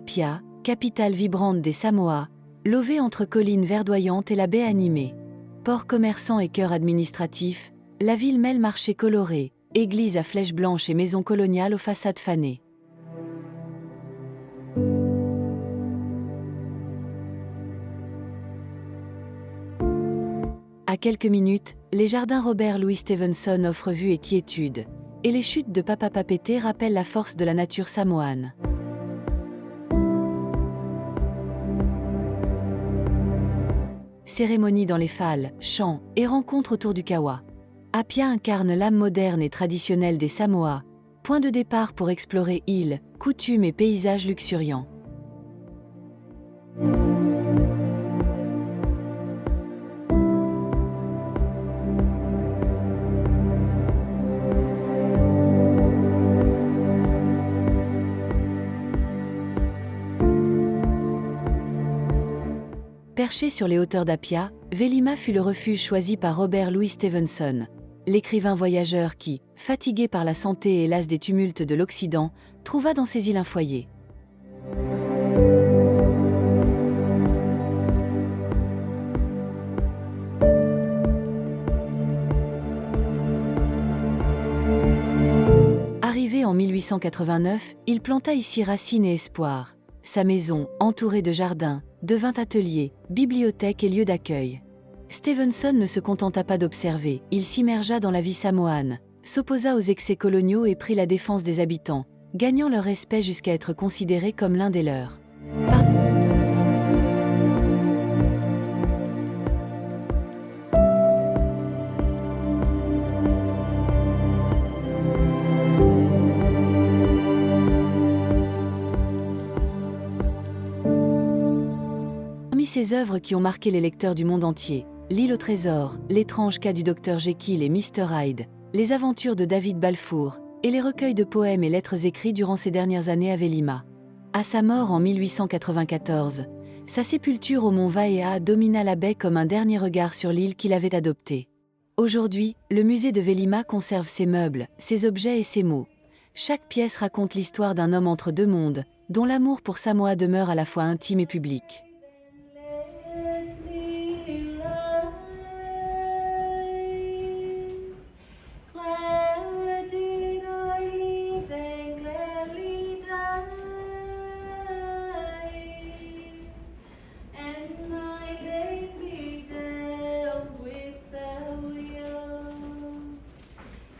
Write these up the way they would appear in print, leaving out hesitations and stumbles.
Apia, capitale vibrante des Samoa, levée entre collines verdoyantes et la baie animée. Port commerçant et cœur administratif, la ville mêle marchés colorés, églises à flèches blanches et maisons coloniales aux façades fanées. À quelques minutes, les jardins Robert Louis Stevenson offrent vue et quiétude, et les chutes de Papapapété rappellent la force de la nature samoane. Cérémonies dans les falles, chants et rencontres autour du kawa. Apia incarne l'âme moderne et traditionnelle des Samoa, point de départ pour explorer îles, coutumes et paysages luxuriants. Perché sur les hauteurs d'Apia, Velima fut le refuge choisi par Robert Louis Stevenson, l'écrivain voyageur qui, fatigué par la santé et las des tumultes de l'Occident, trouva dans ces îles un foyer. Arrivé en 1889, il planta ici racines et espoir. Sa maison, entourée de jardins, devint atelier, bibliothèque et lieu d'accueil. Stevenson ne se contenta pas d'observer, il s'immergea dans la vie samoane, s'opposa aux excès coloniaux et prit la défense des habitants, gagnant leur respect jusqu'à être considéré comme l'un des leurs. Parmi ses œuvres qui ont marqué les lecteurs du monde entier, L'île au trésor, L'étrange cas du Dr Jekyll et Mr Hyde, Les aventures de David Balfour, et les recueils de poèmes et lettres écrits durant ces dernières années à Velima. À sa mort en 1894, sa sépulture au mont Vaea domina la baie comme un dernier regard sur l'île qu'il avait adoptée. Aujourd'hui, le musée de Velima conserve ses meubles, ses objets et ses mots. Chaque pièce raconte l'histoire d'un homme entre deux mondes, dont l'amour pour Samoa demeure à la fois intime et public.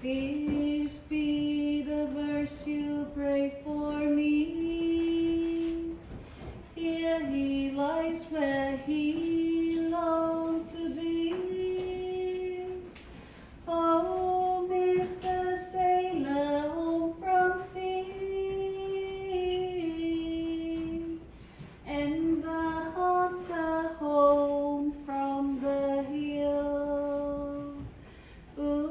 Peace be the verse you pray for me. Here he lies where he longed to be. Home is the sailor home from sea, and the hunter home from the hill. Ooh.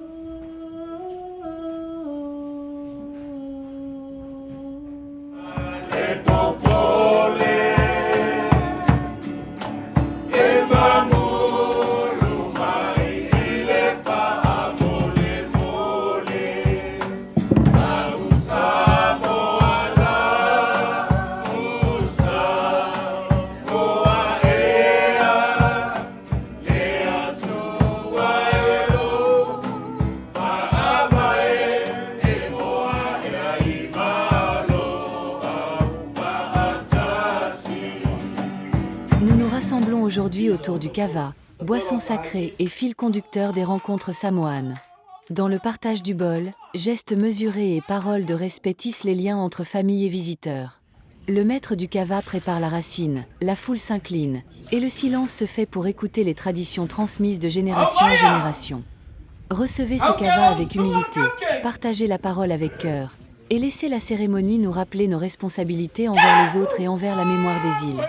Nous nous rassemblons aujourd'hui autour du kava, boisson sacrée et fil conducteur des rencontres samoanes. Dans le partage du bol, gestes mesurés et paroles de respect tissent les liens entre famille et visiteurs. Le maître du kava prépare la racine, la foule s'incline, et le silence se fait pour écouter les traditions transmises de génération en génération. Recevez ce kava avec humilité, partagez la parole avec cœur, et laissez la cérémonie nous rappeler nos responsabilités envers les autres et envers la mémoire des îles.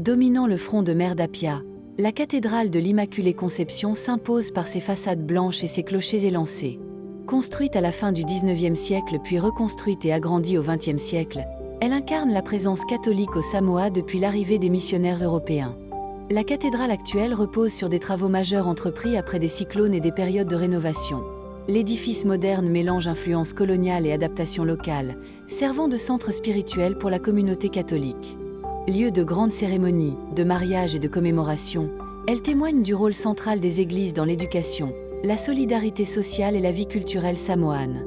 Dominant le front de Mère d'Apia, la cathédrale de l'Immaculée Conception s'impose par ses façades blanches et ses clochers élancés. Construite à la fin du XIXe siècle puis reconstruite et agrandie au XXe siècle, elle incarne la présence catholique au Samoa depuis l'arrivée des missionnaires européens. La cathédrale actuelle repose sur des travaux majeurs entrepris après des cyclones et des périodes de rénovation. L'édifice moderne mélange influence coloniale et adaptation locale, servant de centre spirituel pour la communauté catholique. Lieu de grandes cérémonies, de mariages et de commémorations, elle témoigne du rôle central des églises dans l'éducation, la solidarité sociale et la vie culturelle samoane.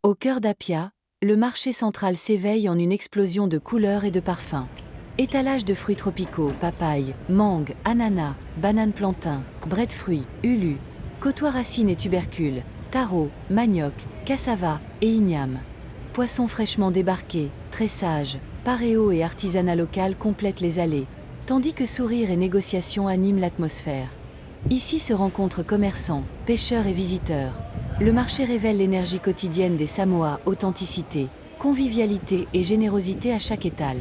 Au cœur d'Apia, le marché central s'éveille en une explosion de couleurs et de parfums. Étalage de fruits tropicaux, papaye, mangue, ananas, bananes plantain, breadefruits, ulu, côtois racines et tubercules, taro, manioc, cassava et igname. Poissons fraîchement débarqués, tressage, paréo et artisanat local complètent les allées, tandis que sourires et négociations animent l'atmosphère. Ici se rencontrent commerçants, pêcheurs et visiteurs. Le marché révèle l'énergie quotidienne des Samoa, authenticité, convivialité et générosité à chaque étal.